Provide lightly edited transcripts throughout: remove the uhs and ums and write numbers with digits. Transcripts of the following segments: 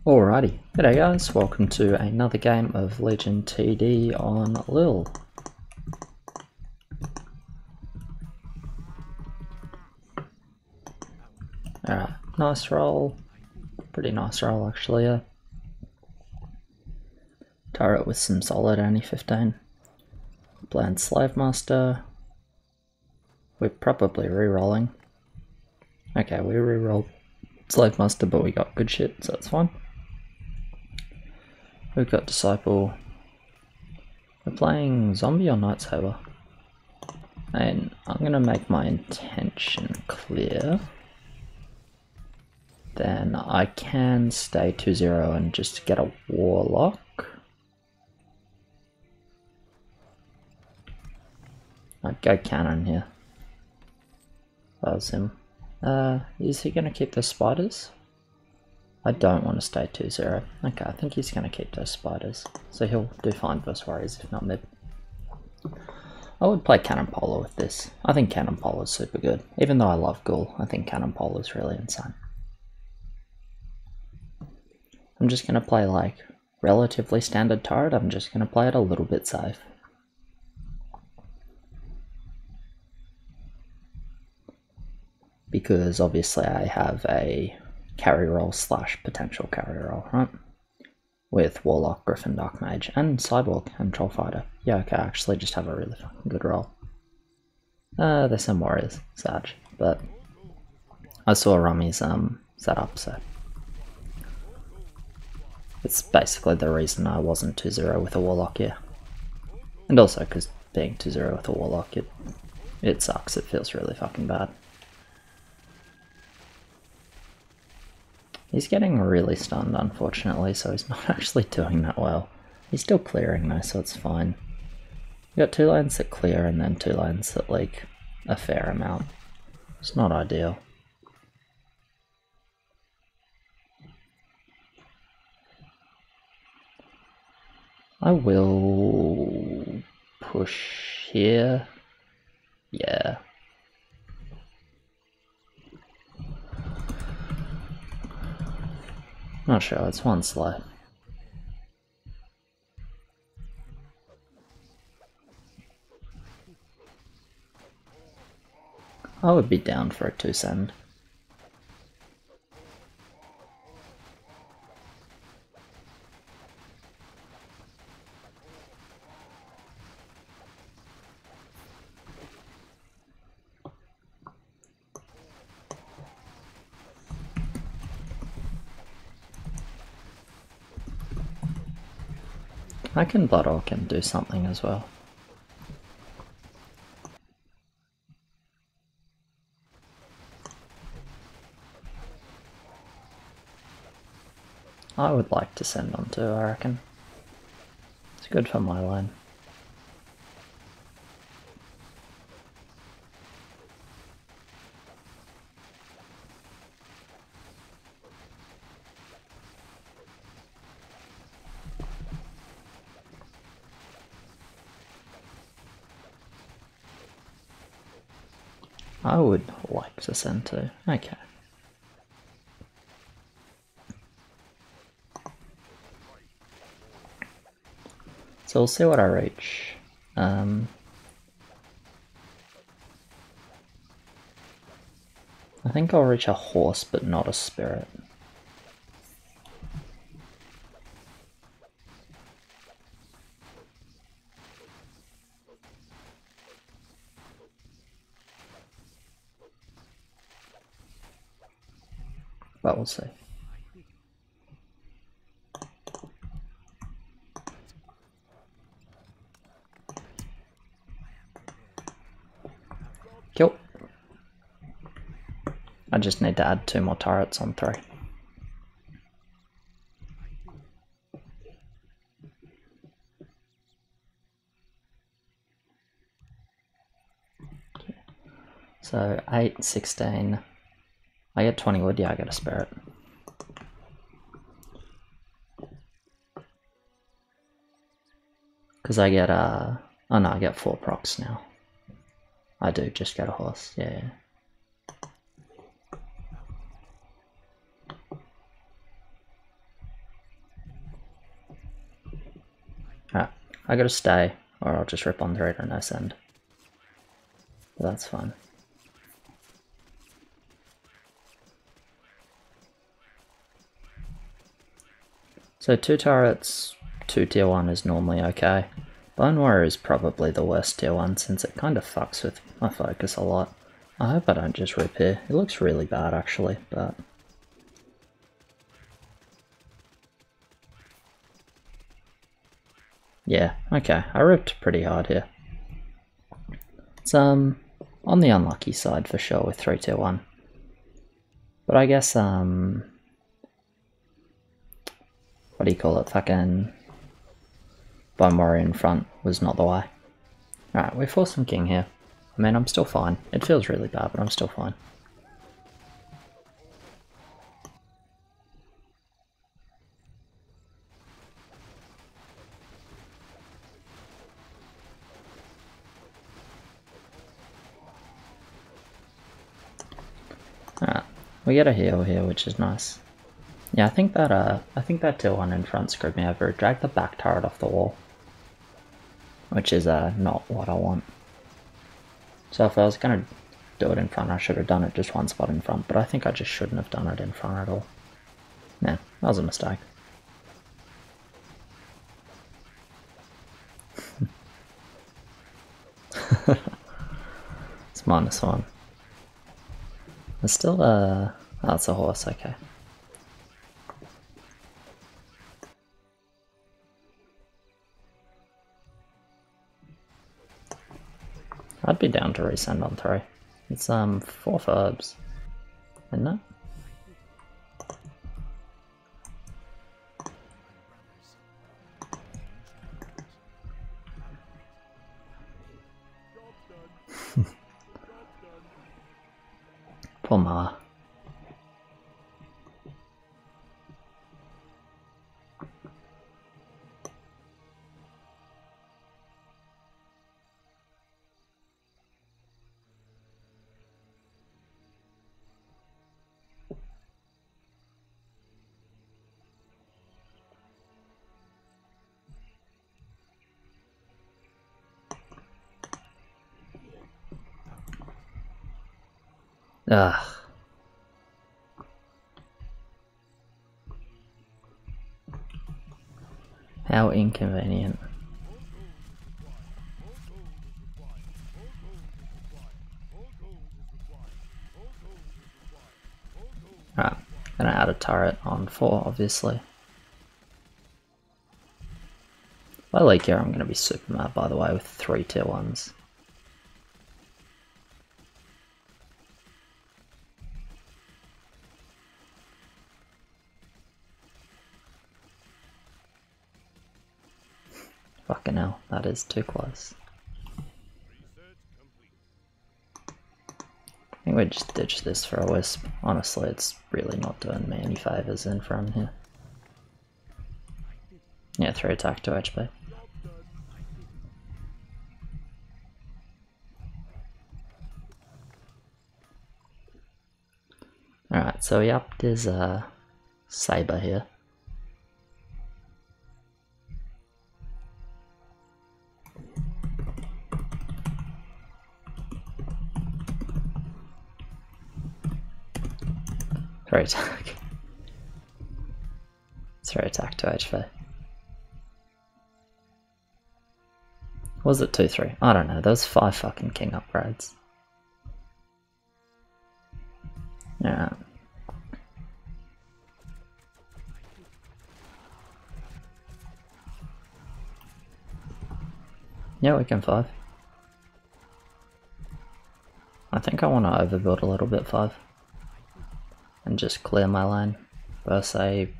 Alrighty, g'day guys, welcome to another game of Legion TD on LIHL. Alright, nice roll, pretty nice roll actually, yeah. Turret with some solid only 15. Bland Slave Master. We're probably re-rolling. Okay, we re-rolled Slave Master but we got good shit, so that's fine. We've got Disciple. We're playing Zombie or Night Saber. And I'm going to make my intention clear. Then I can stay 2-0 and just get a Warlock. I'd go Cannon here. That was him. Is he going to keep the spiders? I don't want to stay 2-0. Okay, I think he's going to keep those spiders. So he'll do fine versus warriors, if not mid. I would play Cannon Polar with this. I think Cannon Polar is super good. Even though I love Ghoul, I think Cannon Polar is really insane. I'm just going to play like relatively standard turret. I'm just going to play it a little bit safe. Because obviously I have a carry roll slash potential carry roll, right? With Warlock, Griffin, Dark Mage, and Cyborg and Troll Fighter. Yeah, okay, I actually just have a really fucking good roll. There's some warriors, sad, but I saw Rummy's setup, so it's basically the reason I wasn't 2-0 with a Warlock here. And also because being 2-0 with a Warlock, it sucks, it feels really fucking bad. He's getting really stunned, unfortunately, so he's not actually doing that well. He's still clearing though, so it's fine. We've got 2 lanes that clear and then 2 lanes that leak a fair amount. It's not ideal. I will push here. Yeah. Not sure, it's one slow. I would be down for a 2-send. I can Blood Orc and do something as well. I would like to send on too, I reckon. It's good for my line. I would like to send to. Okay. So we'll see what I reach. I think I'll reach a horse, but not a spirit. But we'll see. Kill. I just need to add 2 more turrets on 3. So 8, 16. I get 20 wood, yeah, I get a spirit. Because I get oh no, I get 4 procs now. I do just get a horse, yeah. Yeah. I gotta stay, or I'll just rip on 3 to no send. But that's fine. So 2 turrets, 2 tier 1 is normally okay. Bone Warrior is probably the worst tier 1 since it kind of fucks with my focus a lot. I hope I don't just rip here. It looks really bad actually, but... yeah, okay, I ripped pretty hard here. It's on the unlucky side for sure with 3 tier 1. But I guess, what do you call it, fucking Bone Warrior in front was not the way. Alright, we forced some king here. I mean, I'm still fine. It feels really bad, but I'm still fine. Alright, we get a heal here, which is nice. Yeah, I think that tier 1 in front screwed me over. It dragged the back turret off the wall. Which is not what I want. So if I was gonna do it in front, I should have done it just one spot in front, but I think I just shouldn't have done it in front at all. Yeah, that was a mistake. It's -1. There's still oh, it's a horse, okay. I'd be down to resend on 3. It's 4 verbs, isn't it? Poor Ma. Ugh. How inconvenient. Right, gonna add a turret on 4, obviously. By late here, I'm gonna be super mad, by the way, with 3 tier 1s. Fucking hell, that is too close. I think we just ditch this for a wisp. Honestly, it's really not doing me any favours in front here. Yeah, 3 attack, 2 HP. Alright, so he upped his saber here. Throw attack. 3 attack, 2 HP. Was it 2-3? I don't know, there was 5 fucking king upgrades. Yeah. Yeah, we can 5. I think I want to overbuild a little bit 5. And just clear my lane versus a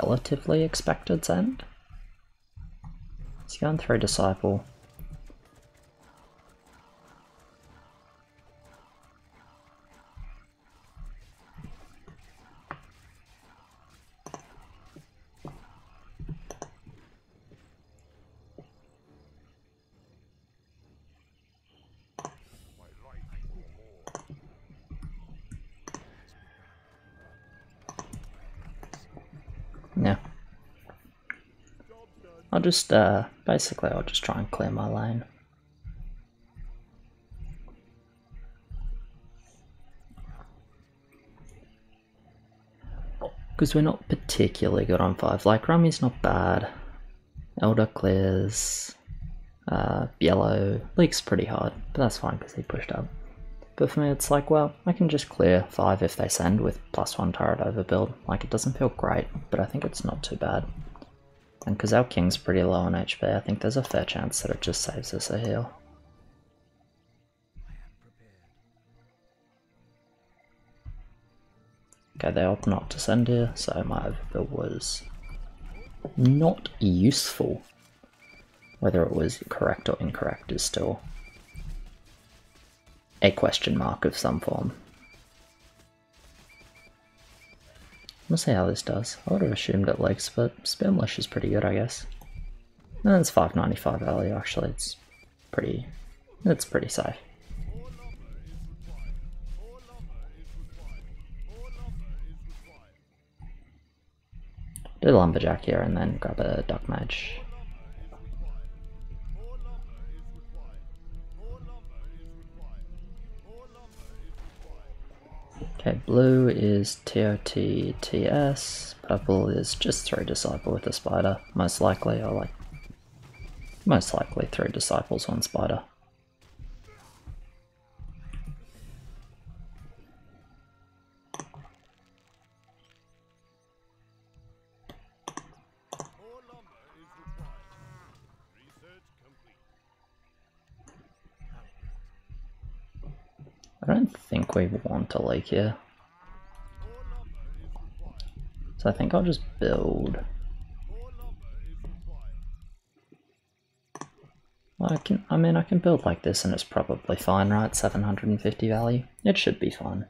relatively expected send. Let's go and throw Disciple. I'll just, basically I'll just try and clear my lane. Because we're not particularly good on 5. Like, Rummy's not bad. Elder clears. Yellow leaks pretty hard, but that's fine because he pushed up. But for me it's like, well, I can just clear 5 if they send with +1 turret overbuild. Like, it doesn't feel great, but I think it's not too bad. And because our king's pretty low on HP, I think there's a fair chance that it just saves us a heal. Okay, they opt not to send here, so my overbuild was not useful. Whether it was correct or incorrect is still a question mark of some form. We'll see how this does. I would have assumed it leaks, but Spamlish is pretty good, I guess. And it's 595 value, actually. It's pretty safe. Do the Lumberjack here and then grab a Duck Mage. Okay, blue is TOT-TS, purple is just 3 Disciple with a Spider, most likely, or like, most likely 3 Disciples, 1 Spider. I don't think we want to leak here. So I think I'll just build. I can build like this and it's probably fine, right? 750 value. It should be fine.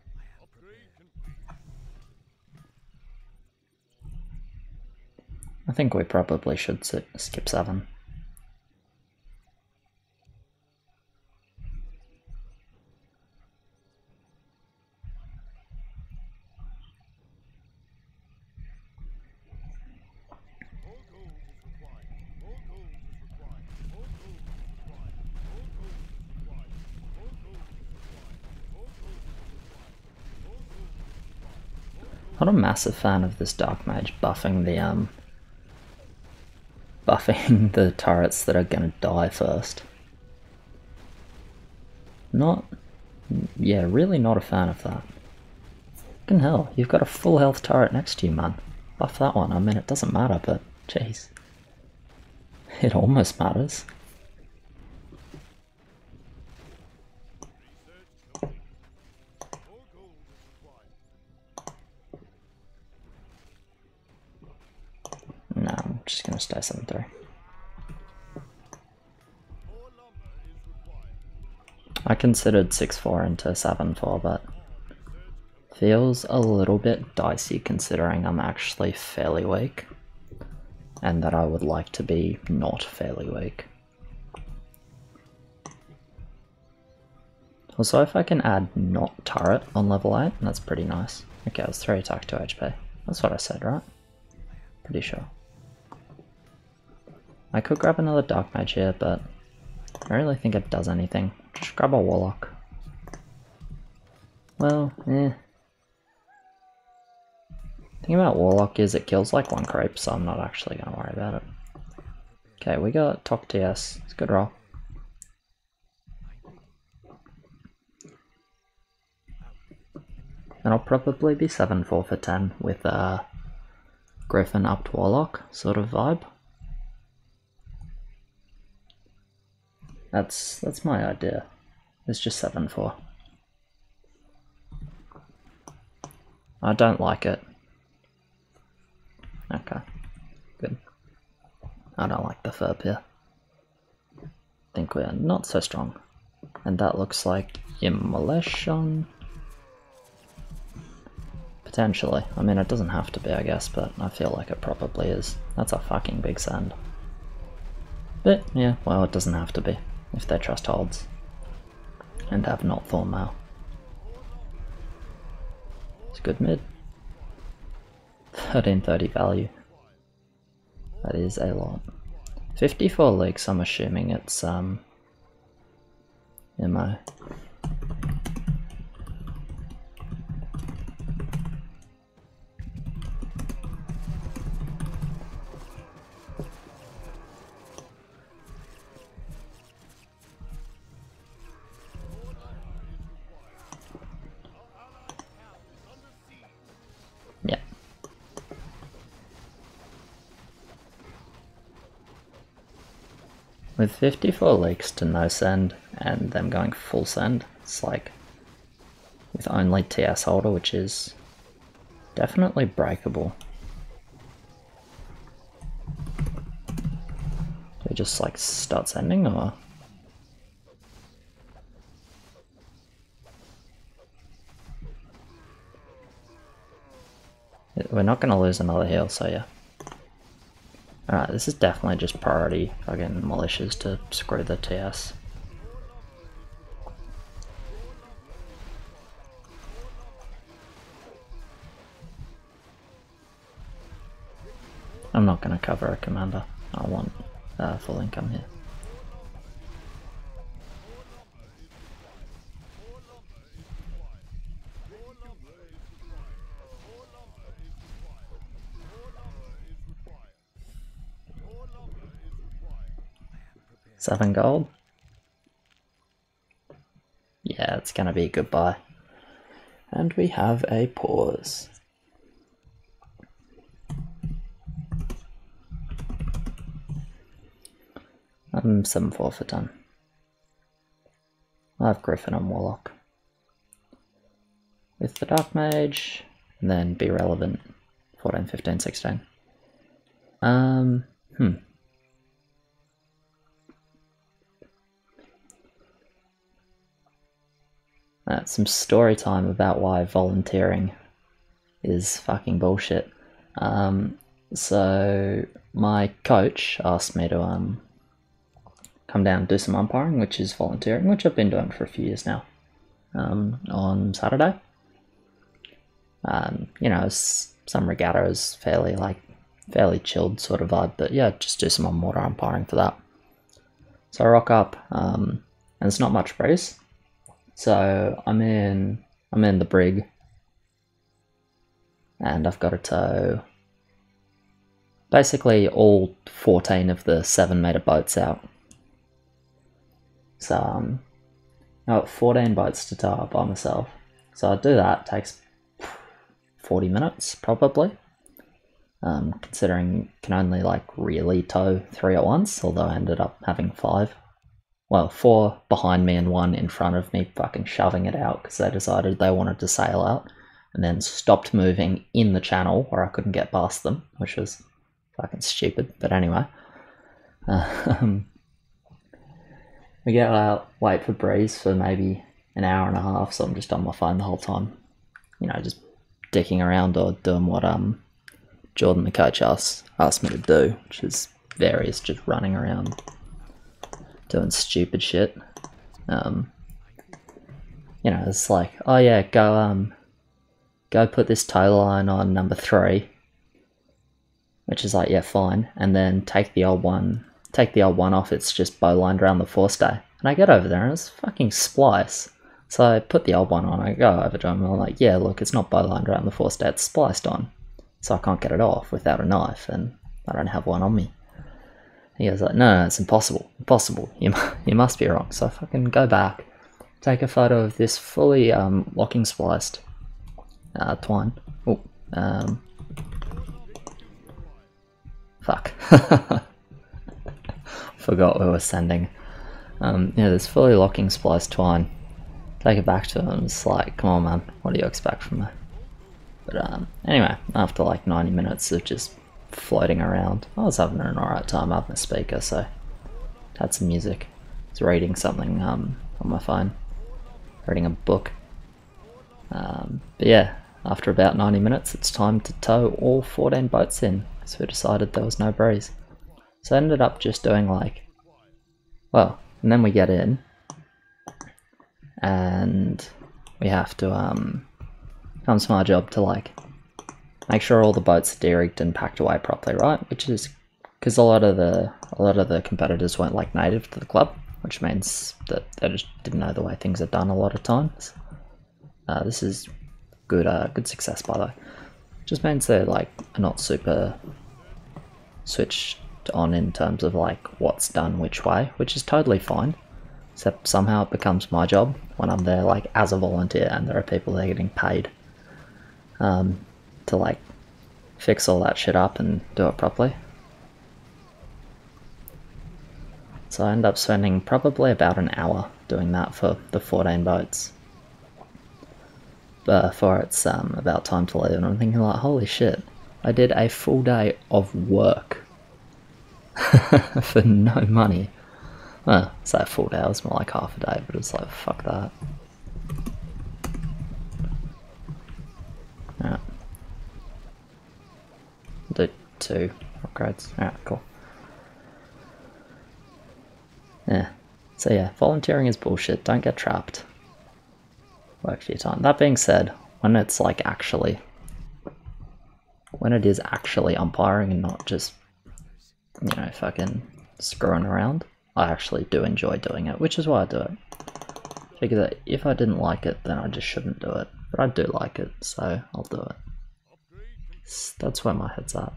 I think we probably should skip 7. Not a massive fan of this Dark Mage buffing the turrets that are gonna die first. Really not a fan of that. Fucking hell, you've got a full health turret next to you, man. Buff that one. I mean, it doesn't matter, but jeez. It almost matters. No, I'm just gonna stay 7-3. I considered 6-4 into 7-4, but feels a little bit dicey considering I'm actually fairly weak, and that I would like to be not fairly weak. Also, if I can add not turret on level 8, that's pretty nice. Okay, it's 3 attack, 2 HP. That's what I said, right? Pretty sure. I could grab another Dark Mage here, but I don't really think it does anything. Just grab a Warlock. Well, The thing about Warlock is it kills like 1 creep, so I'm not actually going to worry about it. Okay, we got top TS. It's a good roll. And I'll probably be 7-4 for 10 with Griffin up to Warlock sort of vibe. That's my idea. It's just 7-4. I don't like it. Okay, good. I don't like the Furb here. I think we're not so strong. And that looks like Immolation. Potentially. I mean, it doesn't have to be, I guess, but I feel like it probably is. That's a fucking big send. But, yeah, well, it doesn't have to be, if their trust holds. And have not Thorn Mail. It's good mid. 1330 value. That is a lot. 54 leaks, I'm assuming it's MO. Yeah. With 54 leaks to no send and them going full send, it's like with only TS holder, which is definitely breakable. Do we just like start sending or? We're not going to lose another heal, so yeah. Alright, this is definitely just priority fucking militias to screw the TS. I'm not going to cover a commander. I want full income here. $7 gold. Yeah, it's gonna be a goodbye. And we have a pause. 7-4 for 10. I have Griffin and Warlock. With the Dark Mage, and then be relevant 14, 15, 16. Some story time about why volunteering is fucking bullshit. So my coach asked me to come down and do some umpiring, which is volunteering, which I've been doing for a few years now. On Saturday, you know, some regatta is fairly chilled sort of vibe, but yeah, just do some on water umpiring for that. So I rock up, and it's not much breeze. So I'm in the brig, and I've got to tow basically all 14 of the 7-meter boats out. So I've got 14 boats to tow up by myself. So I do that, it takes 40 minutes probably. Considering you can only like really tow 3 at once, although I ended up having 5. Well, 4 behind me and 1 in front of me fucking shoving it out because they decided they wanted to sail out and then stopped moving in the channel where I couldn't get past them, which was fucking stupid, but anyway. We get out, wait for breeze for maybe an hour and a half, so I'm just on my phone the whole time. You know, just dicking around or doing what Jordan the coach asked me to do, which is various just running around doing stupid shit. You know, it's like, oh yeah, go put this tow line on number 3, which is like, yeah, fine, and then take the old one off. It's just bow lined around the forestay, and I get over there and it's fucking splice. So I put the old one on, I go over to him and I'm like, yeah, look, it's not bow lined around the forestay, it's spliced on, so I can't get it off without a knife, and I don't have one on me. He goes like, no, it's impossible, you must be wrong. So I fucking go back, take a photo of this fully locking spliced twine. Oh, fuck. Forgot we were sending. Yeah, this fully locking spliced twine. Take it back to him, it's like, come on man, what do you expect from me? But anyway, after like 90 minutes of just floating around, I was having an alright time. I had my speaker, so had some music. I was reading something on my phone, reading a book. But yeah, after about 90 minutes, it's time to tow all 14 boats in, so we decided there was no breeze. So I ended up just doing like, well, and then we get in, and we have to, comes my job to like, make sure all the boats are de-rigged and packed away properly, right? Which is because a lot of the competitors weren't like native to the club, which means that they just didn't know the way things are done a lot of times. This is good, good success by the way. Just means they're like not super switched on in terms of like what's done which way, which is totally fine. Except somehow it becomes my job when I'm there like as a volunteer, and there are people that are getting paid to like fix all that shit up and do it properly. So I end up spending probably about an hour doing that for the 14 boats. Before it's about time to leave, and I'm thinking like, holy shit, I did a full day of work for no money. Well, say a full day, it was more like half a day, but it's like, fuck that. Alright. Do 2 upgrades. Alright, cool. Yeah. So yeah, volunteering is bullshit, don't get trapped. Work for your time. That being said, when it's like actually, when it is actually umpiring and not just, you know, fucking screwing around, I actually do enjoy doing it, which is why I do it. Figure that if I didn't like it, then I just shouldn't do it. But I do like it, so I'll do it. That's where my head's at.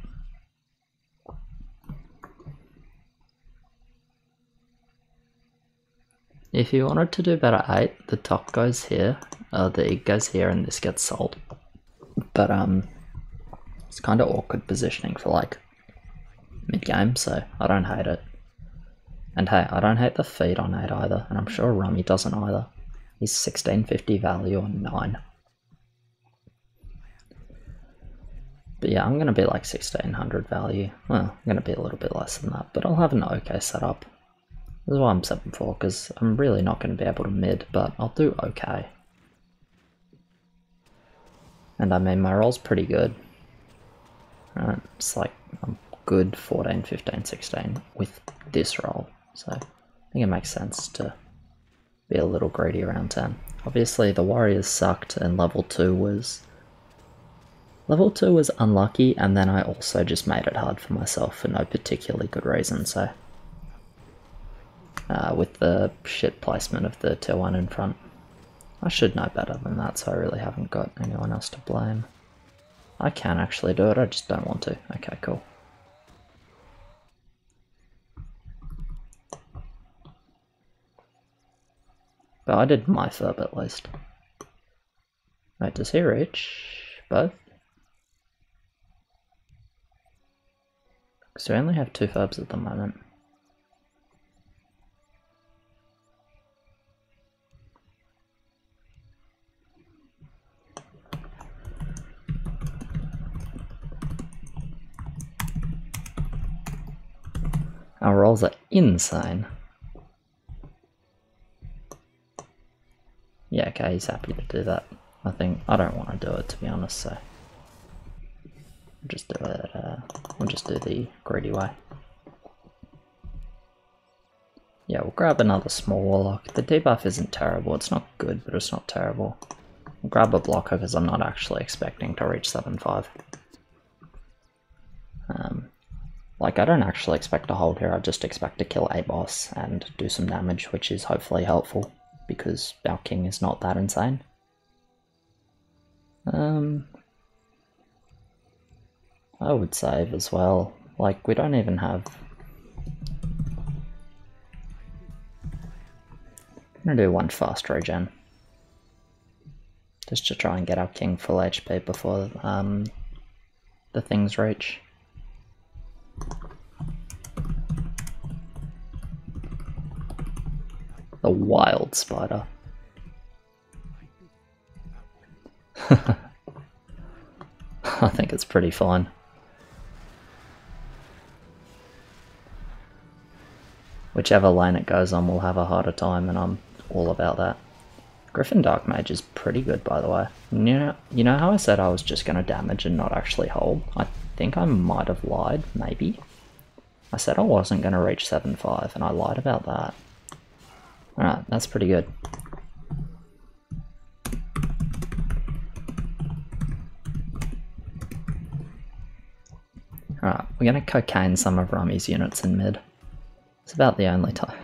If you wanted to do better 8, the top goes here, the egg goes here, and this gets sold. But it's kind of awkward positioning for like mid-game, so I don't hate it. And hey, I don't hate the feed on 8 either, and I'm sure Rummy doesn't either. He's 1650 value on 9. But yeah, I'm going to be like 1600 value. Well, I'm going to be a little bit less than that, but I'll have an okay setup. This is why I'm 7-4, because I'm really not going to be able to mid, but I'll do okay. And I mean, my roll's pretty good. It's like, I'm good 14, 15, 16 with this roll. So I think it makes sense to be a little greedy around 10. Obviously the Warriors sucked and level 2 was unlucky, and then I also just made it hard for myself for no particularly good reason, so with the shit placement of the tier 1 in front. I should know better than that, so I really haven't got anyone else to blame. I can actually do it, I just don't want to. Okay, cool. But I did my furb at least. Wait, does he reach both? Because we only have 2 furbs at the moment. Our rolls are insane. Yeah, okay, he's happy to do that. I don't want to do it, to be honest, so we'll just do it, we'll just do the greedy way. Yeah, we'll grab another small warlock. The debuff isn't terrible, it's not good, but it's not terrible. We'll grab a blocker because I'm not actually expecting to reach 7-5. Like, I don't actually expect to hold here, I just expect to kill a boss and do some damage, which is hopefully helpful, because our king is not that insane. I would save as well. Like, we don't even have... I'm gonna do 1 fast regen. Just to try and get our king full HP before the things reach. The wild spider. I think it's pretty fine. Whichever lane it goes on will have a harder time, and I'm all about that. Griffin Dark Mage is pretty good, by the way. You know how I said I was just going to damage and not actually hold? I think I might have lied, maybe. I said I wasn't going to reach 7-5, and I lied about that. Alright, that's pretty good. Alright, we're gonna cocaine some of Rummy's units in mid. It's about the only time.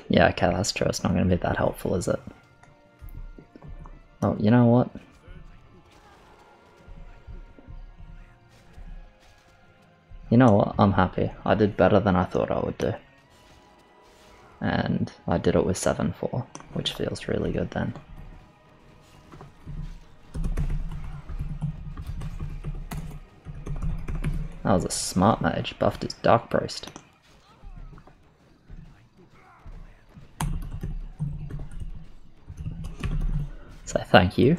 Yeah, okay, that's true. It's not gonna be that helpful, is it? Oh, you know what? You know what? I'm happy. I did better than I thought I would do. And I did it with 7-4, which feels really good then. That was a smart mage, buffed his Dark Priest. So thank you.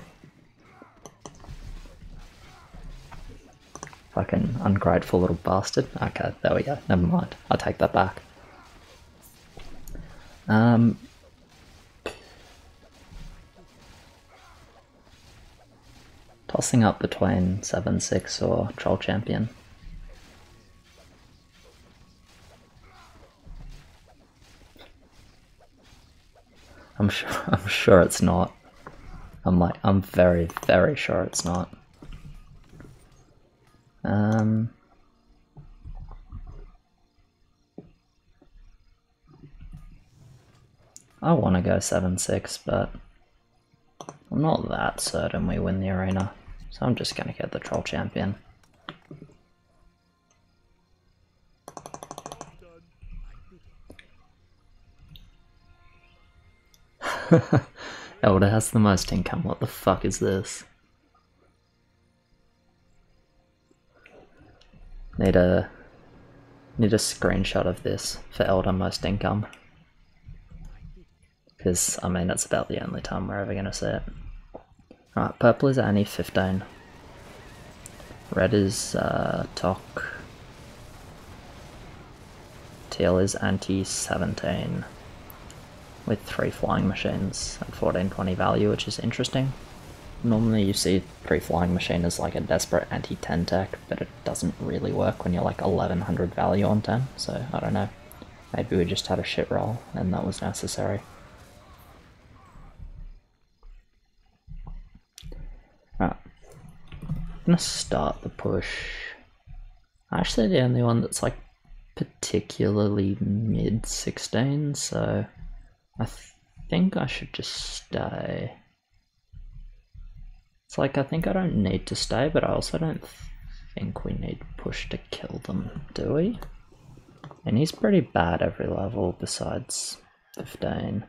Fucking ungrateful little bastard. Okay, there we go. Never mind. I'll take that back. Tossing up between 7-6 or Troll Champion. I'm sure it's not. I'm very, very sure it's not. I want to go 7-6, but I'm not that certain we win the arena, so I'm just going to get the Troll Champion. Elder has the most income, what the fuck is this? Need a screenshot of this for Elder most income. Because, I mean, it's about the only time we're ever going to see it. Right, purple is only 15. Red is TOC. Teal is anti-17. With 3 flying machines at 1420 value, which is interesting. Normally you see 3 flying machine as like a desperate anti-10 tech, but it doesn't really work when you're like 1100 value on 10, so I don't know. Maybe we just had a shit roll and that was necessary. Right, I'm gonna start the push. Actually the only one that's like particularly mid 16, so I think I should just stay. It's like, I think I don't need to stay, but I also don't think we need push to kill them, do we? And he's pretty bad every level besides 15.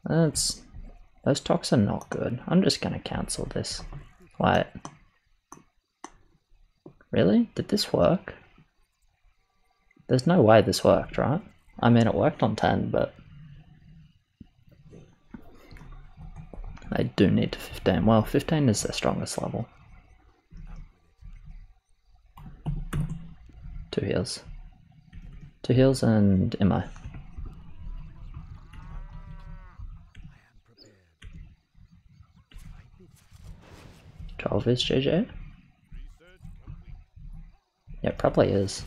Those talks are not good. I'm just gonna cancel this. Wait. Really? Did this work? There's no way this worked, right? I mean, it worked on 10, but they do need to 15. Well, 15 is their strongest level. 2 heals. 2 heals and ammo. 12 is JJ? Yeah, it probably is.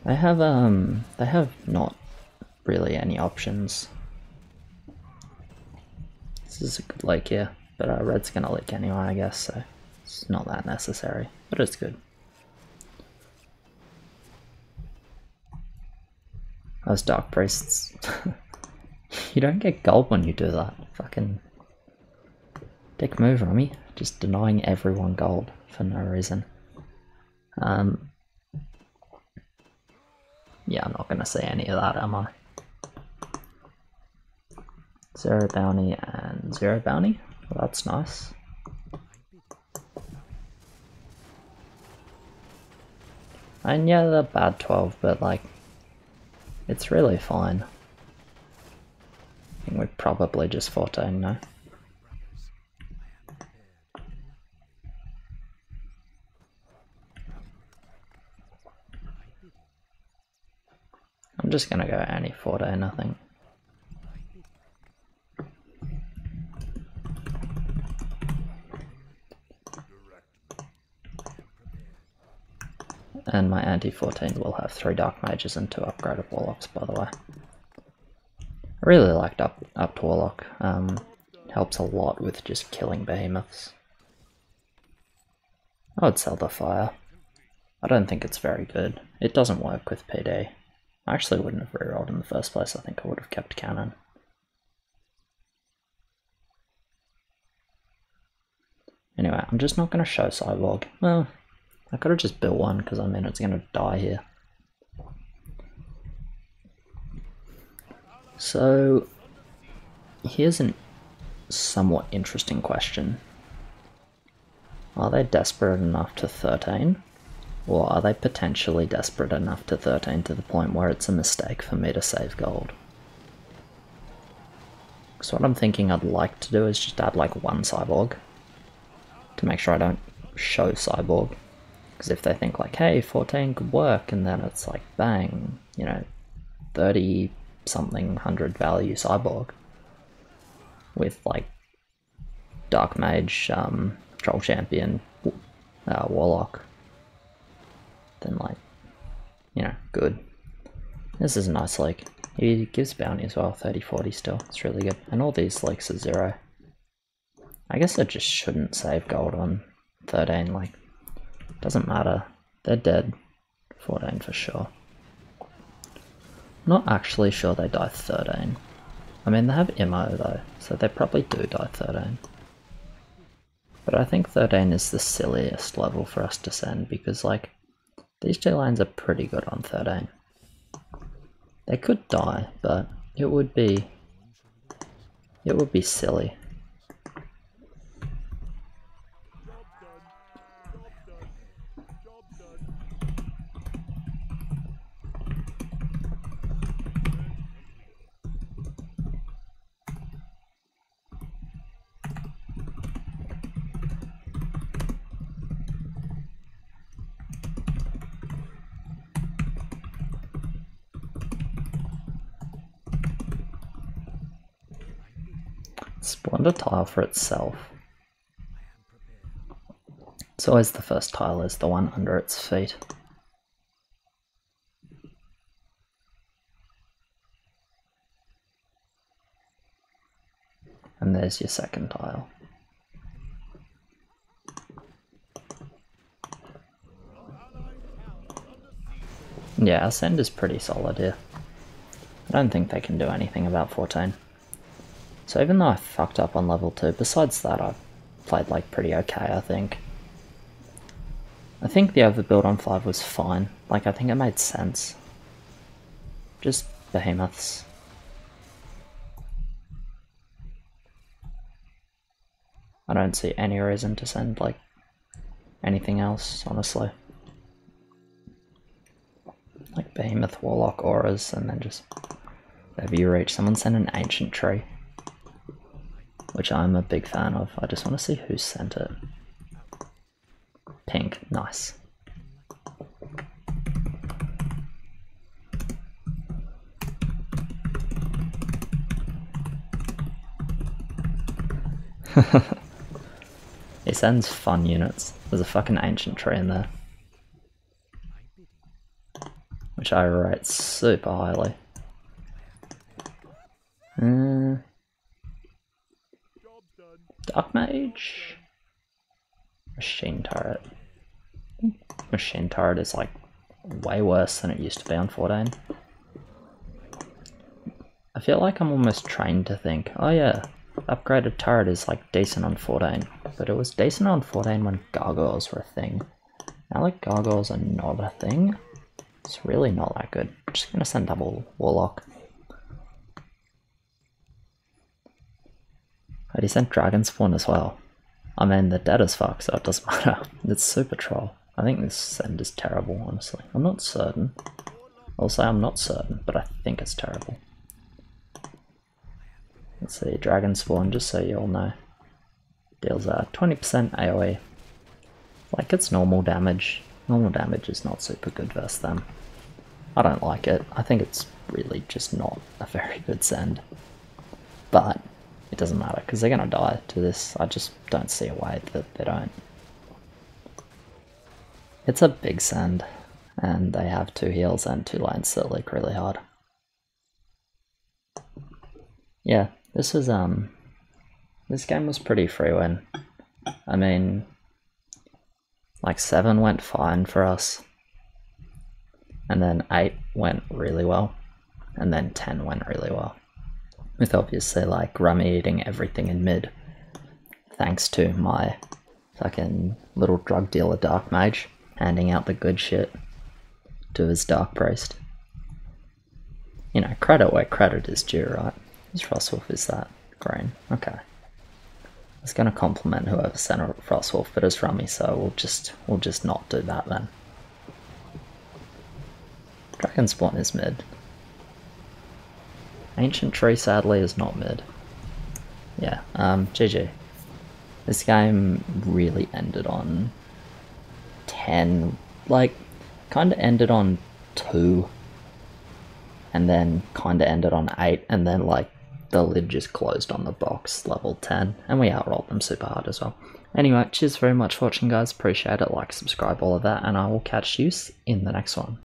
They have not really any options. This is a good lake here, but red's gonna leak anyway, I guess, so it's not that necessary, but it's good. Those Dark Priests, you don't get gold when you do that. Fucking dick move, Rummy. Just denying everyone gold for no reason. Yeah, I'm not gonna say any of that, am I? 0 bounty and 0 bounty. Well, that's nice. And yeah, they're bad 12, but like, it's really fine. I think we're probably just 14 now. I'm just gonna go any 14, I think. And my anti-14 will have 3 Dark Mages and 2 upgraded Warlocks, by the way. really liked up to Warlock. Helps a lot with just killing behemoths. I would sell the fire. I don't think it's very good. It doesn't work with PD. I actually wouldn't have rerolled in the first place. I think I would have kept cannon. Anyway, I'm just not going to show Cyborg. Well, I could have just built one because I mean it's going to die here. So, here's a somewhat interesting question. Are they desperate enough to 13? Or are they potentially desperate enough to 13 to the point where it's a mistake for me to save gold? So what I'm thinking I'd like to do is just add like one cyborg to make sure I don't show cyborg. Because if they think like, hey, 14 could work, and then it's like, bang, you know, 30 something 100 value cyborg with like Dark Mage, Troll Champion, Warlock, then like, you know, good. This is a nice leak. He gives bounty as well, 30-40 still, it's really good. And all these leaks are 0. I guess I just shouldn't save gold on 13, like, doesn't matter. They're dead. 14 for sure. Not actually sure they die 13. I mean, they have IMO though, so they probably do die 13. But I think 13 is the silliest level for us to send because, like, these two lanes are pretty good on 13. They could die, but it would be silly. Spawned a tile for itself. It's always the first tile is the one under its feet. And there's your second tile. Yeah, our send is pretty solid here. I don't think they can do anything about 14. So even though I fucked up on level 2, besides that I played like pretty okay, I think. I think the overbuild on 5 was fine, like I think it made sense. Just behemoths. I don't see any reason to send like anything else, honestly. Like behemoth, warlock, auras, and then just whenever you reach, someone send an ancient tree. Which I'm a big fan of. I just want to see who sent it. Pink, nice. He sends fun units. There's a fucking ancient tree in there. Which I rate super highly. Dark Mage? Machine Turret. Machine Turret is like way worse than it used to be on 14. I feel like I'm almost trained to think, oh yeah, upgraded turret is like decent on 14, but it was decent on 14 when gargoyles were a thing. Now like gargoyles are not a thing, it's really not that good. I'm just gonna send double warlock. But he sent dragon spawn as well. I mean, they're dead as fuck, so it doesn't matter. It's super troll. I think this send is terrible, honestly. I'm not certain. I'll say I'm not certain, but I think it's terrible. Let's see, dragon spawn, just so you all know. Deals 20% AoE. Like, it's normal damage. Normal damage is not super good versus them. I don't like it. I think it's really just not a very good send. But it doesn't matter, because they're going to die to this. I just don't see a way that they don't. It's a big send, and they have 2 heals and 2 lanes that leak really hard. yeah, this game was pretty free win. I mean, like 7 went fine for us, and then 8 went really well, and then 10 went really well. With obviously like Rummy eating everything in mid, thanks to my fucking little drug dealer Dark Mage handing out the good shit to his Dark Priest. You know, credit where credit is due, right? Whose Frostwolf is that? Green. Okay. I was gonna compliment whoever sent a Frostwolf, but it's Rummy, so we'll just not do that then. Dragon Spawn is mid. Ancient Tree sadly is not mid. Yeah, GG. This game really ended on 10, like, kinda ended on 2, and then kinda ended on 8, and then like the lid just closed on the box level 10, and we outrolled them super hard as well. Anyway, cheers very much for watching guys, appreciate it, like, subscribe, all of that, and I will catch you in the next one.